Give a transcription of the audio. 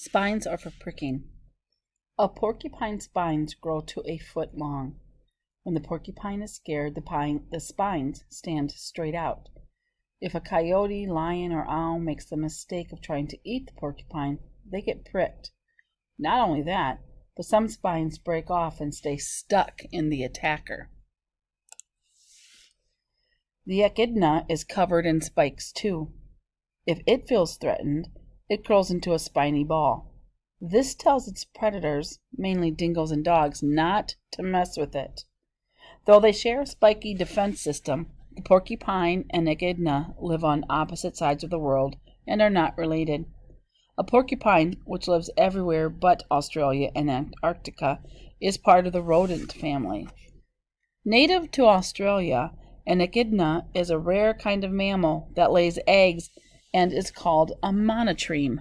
Spines are for pricking. A porcupine's spines grow to a foot long. When the porcupine is scared, the spines stand straight out. If a coyote, lion, or owl makes the mistake of trying to eat the porcupine, they get pricked. Not only that, but some spines break off and stay stuck in the attacker. The echidna is covered in spikes too. If it feels threatened, it curls into a spiny ball. This tells its predators, mainly dingoes and dogs, not to mess with it. Though they share a spiky defense system, the porcupine and echidna live on opposite sides of the world and are not related. A porcupine, which lives everywhere but Australia and Antarctica, is part of the rodent family. Native to Australia, an echidna is a rare kind of mammal that lays eggs and is called a monotreme.